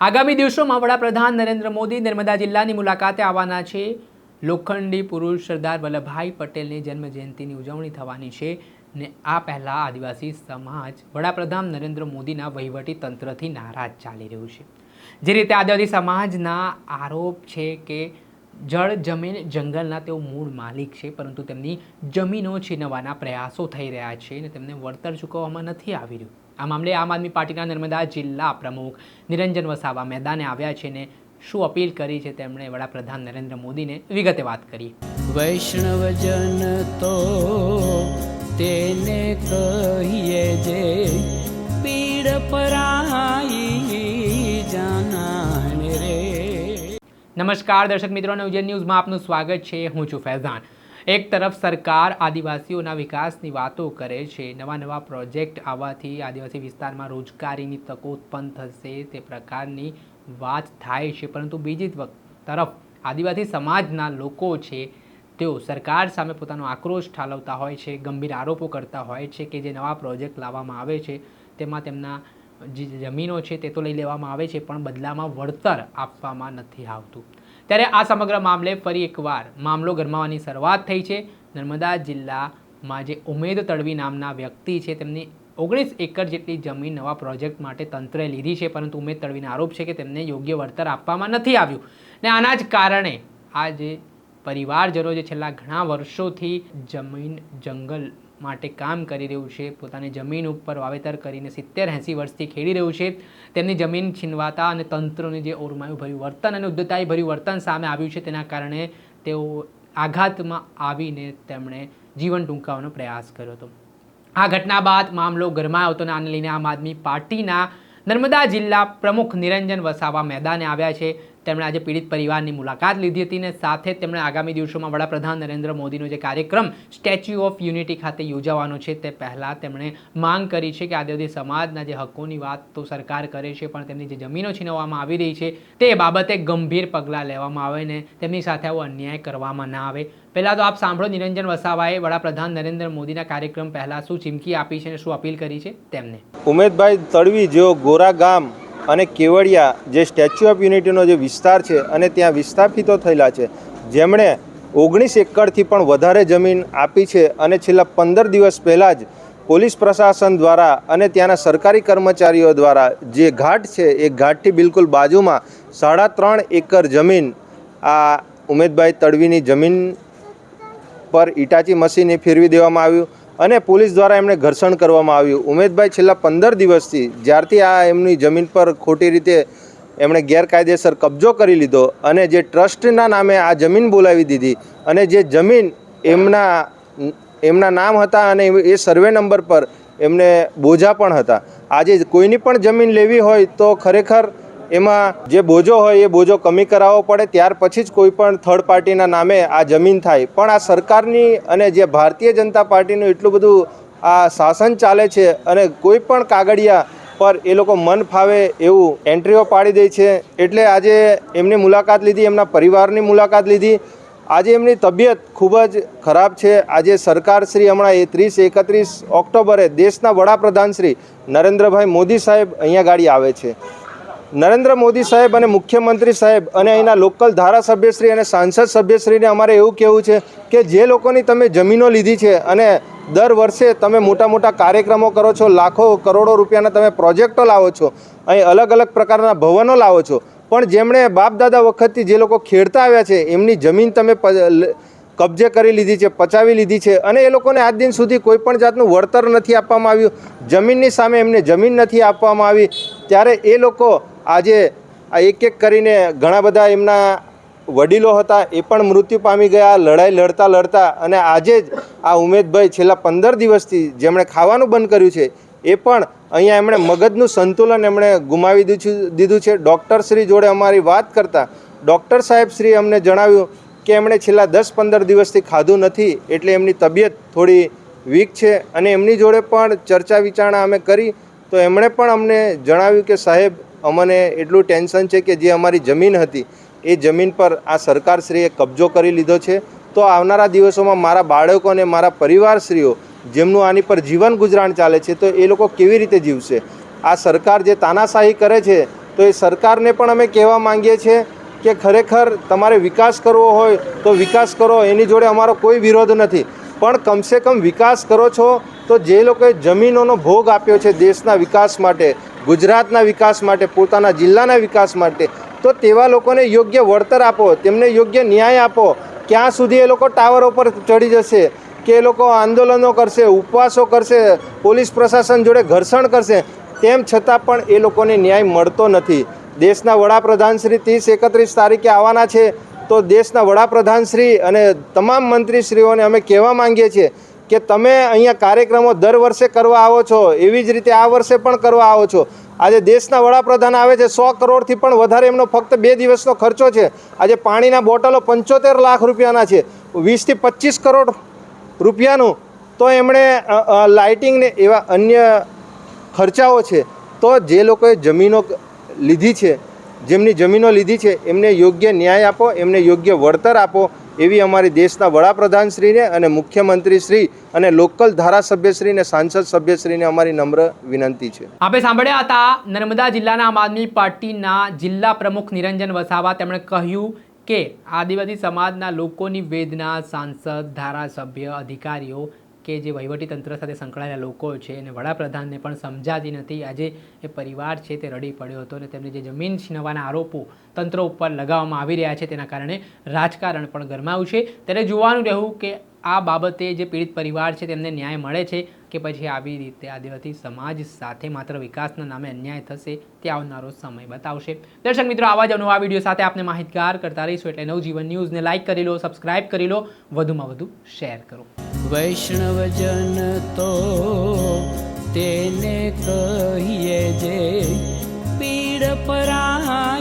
આગામી દિવસોમાં વડાપ્રધાન નરેન્દ્ર મોદી નર્મદા જિલ્લાની મુલાકાતે આવવાના છે। લોખંડી પુરુષ સરદાર વલ્લભભાઈ પટેલની જન્મજયંતિની ઉજવણી થવાની છે ને આ પહેલાં આદિવાસી સમાજ વડાપ્રધાન નરેન્દ્ર મોદીના વહીવટી તંત્રથી નારાજ ચાલી રહ્યું છે। જે રીતે આદિવાસી સમાજના આરોપ છે કે જળ જમીન જંગલના તેઓ મૂળ માલિક છે, પરંતુ તેમની જમીનો છીનવવાના પ્રયાસો થઈ રહ્યા છે અને તેમને વળતર ચૂકવવામાં નથી આવી રહ્યું। આ મામલે આમ આદમી પાર્ટીના નર્મદા જિલ્લા પ્રમુખ નિરંજન વસાવા મેદાને આવ્યા છે ને શું અપીલ કરી છે તેમણે વડાપ્રધાન નરેન્દ્ર મોદીને વિગતે વાત કરી। વૈષ્ણવજન તો તેને કહીએ જે પીડ પરાઈ જાનાને રે। નમસ્કાર દર્શક મિત્રો, નવજીવન ન્યૂઝમાં આપનું સ્વાગત છે। હું છું ફૈઝાન। એક તરફ સરકાર આદિવાસીઓના વિકાસની વાતો કરે છે, નવા પ્રોજેક્ટ આવવાથી આદિવાસી વિસ્તારમાં રોજગારીની તકો ઉત્પન્ન થશે તે પ્રકારની વાત થાય છે, પરંતુ બીજી તરફ આદિવાસી સમાજના લોકો છે તેઓ સરકાર સામે પોતાનો આક્રોશ ઠાલવતા હોય છે, ગંભીર આરોપો કરતા હોય છે કે જે નવા પ્રોજેક્ટ લાવવામાં આવે છે તેમાં તેમના જે જમીનો છે તે તો લઈ લેવામાં આવે છે, પણ બદલામાં વળતર આપવામાં નથી આવતું। ત્યારે આ સમગ્ર મામલે ફરી એકવાર મામલો ગરમાવાની શરૂઆત થઈ છે। નર્મદા જિલ્લામાં જે ઉમેદ તડવી નામના વ્યક્તિ છે તેમની 19 એકર જેટલી જમીન નવા પ્રોજેક્ટ માટે તંત્રએ લીધી છે, પરંતુ ઉમેદ તડવીનો આરોપ છે કે તેમને યોગ્ય વળતર આપવામાં નથી આવ્યું ને આના જ કારણે આ જે પરિવારજનો જે છેલ્લા ઘણા વર્ષોથી જમીન જંગલ માટે કામ કરી રહ્યું છે, પોતાની જમીન ઉપર વાવેતર કરીને 70-80 વર્ષથી ખેડી રહ્યું છે, તેમની જમીન છીનવાતા અને તંત્રનું જે ઓરમાયું ભર્યું વર્તન અને ઉદ્ધતાઈ ભર્યું વર્તન સામે આવ્યું છે, તેના કારણે તેઓ આઘાતમાં આવીને તેમણે જીવન ટૂંકાવવાનો પ્રયાસ કર્યો હતો। આ ઘટના બાદ મામલો ગરમાયો હતો અને આને લઈને આમ આદમી પાર્ટીના નર્મદા જિલ્લા પ્રમુખ નિરંજન વસાવા મેદાને આવ્યા છે। તેમણે આજે પીડિત પરિવારની મુલાકાત લીધી હતી અને સાથે તેમણે આગામી દિવસોમાં વડાપ્રધાન નરેન્દ્ર મોદીનો જે કાર્યક્રમ સ્ટેચ્યુ ઓફ યુનિટી ખાતે યોજાવાનો છે તે પહેલાં તેમણે માંગ કરી છે કે આદિવાસી સમાજના જે હકોની વાત તો સરકાર કરે છે, પણ તેમની જે જમીનો છીનવવામાં આવી રહી છે તે બાબતે ગંભીર પગલાં લેવામાં આવે ને તેમની સાથે આવો અન્યાય કરવામાં ના આવે। પહેલાં તો આપ સાંભળો નિરંજન વસાવાએ વડાપ્રધાન નરેન્દ્ર મોદીના કાર્યક્રમ પહેલાં શું ચીમકી આપી છે અને શું અપીલ કરી છે તેમને। ઉમેદભાઈ તડવી જેઓ ગોરા ગામ અને કેવડિયા જે સ્ટેચ્યુ ઓફ યુનિટીનો જે વિસ્તાર છે અને ત્યાં વિસ્થાપિતો થયેલા છે, જેમણે 19 એકરથી પણ વધારે જમીન આપી છે અને છેલ્લા 15 દિવસ પહેલાં જ પોલીસ પ્રશાસન દ્વારા અને ત્યાંના સરકારી કર્મચારીઓ દ્વારા જે ઘાટ છે એ ઘાટથી બિલકુલ બાજુમાં 3.5 એકર જમીન આ ઉમેદભાઈ તડવીની જમીન પર ઇટાચી મશીને ફેરવી દેવામાં આવ્યું અને પોલીસ દ્વારા એમને ઘર્ષણ કરવામાં આવ્યું। ઉમેદભાઈ છેલ્લા 15 દિવસથી જ્યારથી આ એમની જમીન પર ખોટી રીતે એમણે ગેરકાયદેસર કબજો કરી લીધો અને જે ટ્રસ્ટના નામે આ જમીન બોલાવી દીધી અને જે જમીન એમના નામ હતા અને એ સર્વે નંબર પર એમને બોજા પણ હતા। આજે કોઈની પણ જમીન લેવી હોય તો ખરેખર એમાં જે બોજો હોય એ બોજો કમી કરાવવો પડે, ત્યાર પછી જ કોઈ પણ થર્ડ પાર્ટીના નામે આ જમીન થાય। પણ આ સરકારની અને જે ભારતીય જનતા પાર્ટીનું એટલું બધું આ શાસન ચાલે છે અને કોઈ પણ કાગળિયા પર એ લોકો મન ફાવે એવું એન્ટ્રીઓ પાડી દે છે। એટલે આજે એમની મુલાકાત લીધી, એમના પરિવારની મુલાકાત લીધી। આજે એમની તબિયત ખૂબ જ ખરાબ છે। આજે સરકારશ્રી હમણાં 30-31 ઓક્ટોબરે દેશના વડાપ્રધાન શ્રી નરેન્દ્રભાઈ મોદી સાહેબ અહીંયા ગાડી આવે છે। નરેન્દ્ર મોદી સાહેબ અને મુખ્યમંત્રી સાહેબ અને અહીંના લોકલ ધારાસભ્યશ્રી અને સાંસદ સભ્યશ્રીને અમારે એવું કહેવું છે કે જે લોકોની તમે જમીનો લીધી છે અને દર વર્ષે તમે મોટા કાર્યક્રમો કરો છો, લાખો કરોડો રૂપિયાના તમે પ્રોજેક્ટો લાવો છો, અહીં અલગ પ્રકારના ભવનો લાવો છો, પણ જેમણે બાપ દાદા વખતથી જે લોકો ખેડતા આવ્યા છે એમની જમીન તમે કબજે કરી લીધી છે, પચાવી લીધી છે અને એ લોકોને આજ દિન સુધી કોઈ પણ જાતનું વળતર નથી આપવામાં આવ્યું, જમીનની સામે એમને જમીન નથી આપવામાં આવી। ત્યારે એ લોકો આજે આ એક કરીને ઘણા બધા એમના વડીલો હતા એ પણ મૃત્યુ પામી ગયા લડાઈ લડતા અને આજે જ આ ઉમેદભાઈ છેલ્લા 15 દિવસથી જેમણે ખાવાનું બંધ કર્યું છે એ પણ અહીંયા એમણે મગજનું સંતુલન એમણે ગુમાવી દીધું છે। ડૉક્ટરશ્રી જોડે અમારી વાત કરતાં ડૉક્ટર સાહેબશ્રીએ અમને જણાવ્યું કે એમણે છેલ્લા 10-15 દિવસથી ખાધું નથી, એટલે એમની તબિયત થોડી વીક છે અને એમની જોડે પણ ચર્ચા વિચારણા અમે કરી તો એમણે પણ અમને જણાવ્યું કે સાહેબ અમને એટલું ટેન્શન છે કે જે અમારી જમીન હતી એ જમીન પર આ સરકારશ્રીએ કબજો કરી લીધો છે, તો આવનારા દિવસોમાં મારા બાળકો અને મારા પરિવારશ્રીઓ જેમનું આની પર જીવન ગુજરાન ચાલે છે તો એ લોકો કેવી રીતે જીવશે। આ સરકાર જે તાનાશાહી કરે છે તો એ સરકારને પણ અમે કહેવા માંગીએ છીએ કે ખરેખર તમારે વિકાસ કરવો હોય તો વિકાસ કરો, એની જોડે અમારો કોઈ વિરોધ નથી, પણ કમસે કમ વિકાસ કરો છો તો જે લોકોએ જમીનોનો ભોગ આપ્યો છે દેશના વિકાસ માટે, ગુજરાતના વિકાસ માટે, પોતાના જિલ્લાના વિકાસ માટે, તો તેવા લોકોને યોગ્ય વળતર આપો, તેમને યોગ્ય ન્યાય આપો. ક્યાં સુધી એ લોકો ટાવરો પર ચડી જશે કે એ લોકો આંદોલનો કરશે, ઉપવાસો કરશે, પોલીસ પ્રશાસન જોડે ઘર્ષણ કરશે, તેમ છતાં પણ એ લોકોને ન્યાય મળતો નથી. દેશના વડાપ્રધાન શ્રી 30-31 તારીખે આવવાના છે, તો દેશના વડાપ્રધાન શ્રી અને તમામ મંત્રીશ્રીઓને અમે કહેવા માંગીએ છીએ કે તમે અહીંયા કાર્યક્રમો દર વર્ષે કરવા આવો છો, એવી જ રીતે આ વર્ષે પણ કરવા આવો છો. આજે દેશના વડાપ્રધાન આવે છે, 100 કરોડથી પણ વધારે એમનો ફક્ત 2 દિવસનો ખર્ચો છે. આજે પાણીના બોટલો 75 લાખ રૂપિયાના છે, 20 થી 25 કરોડ રૂપિયાનું, તો એમણે લાઇટિંગને એવા અન્ય ખર્ચાઓ છે. તો જે લોકોએ જમીનો લીધી છે, જેમની જમીનો લીધી છે, એમને યોગ્ય ન્યાય આપો, એમને યોગ્ય વળતર આપો, એવી અમારી દેશના વડાપ્રધાનશ્રીને અને મુખ્યમંત્રીશ્રી અને લોકલ ધારાસભ્યશ્રી અને સાંસદ સભ્યશ્રીને અમારી નમ્ર વિનંતી છે. આપણે સાંભળ્યા હતા નર્મદા જિલ્લાના આમ આદમી પાર્ટીના જિલ્લા પ્રમુખ નિરંજન વસાવા. તેમણે કહ્યું કે આદિવાસી સમાજના લોકોની વેદના સાંસદ, ધારાસભ્ય, અધિકારીઓ કે જે વહીવટીતંત્ર સાથે સંકળાયેલા લોકો છે અને વડાપ્રધાનને પણ સમજાતી નથી. આજે એ પરિવાર છે તે રડી પડ્યો હતો અને તેમને જે જમીન છીનવવાના આરોપો તંત્ર ઉપર લગાવવામાં આવી રહ્યા છે તેના કારણે રાજકારણ પણ ગરમાયું છે. ત્યારે જોવાનું રહ્યું કે આ બાબતે જે પીડિત પરિવાર છે તેમને ન્યાય મળે છે કે પછી આવી રીતે આદિવાસી સમાજ સાથે માત્ર વિકાસના નામે અન્યાય થશે, તે આવનારો સમય બતાવશે. દર્શક મિત્રો, આવા જ નવા વિડીયો સાથે આપને માહિતગાર કરતા રહીશું, એટલે નવજીવન ન્યૂઝને લાઇક કરી લો, સબસ્ક્રાઇબ કરી લો, વધુમાં વધુ શેર કરો. વૈષ્ણવજન તો તેને કહીએ જે પીડ પરાય.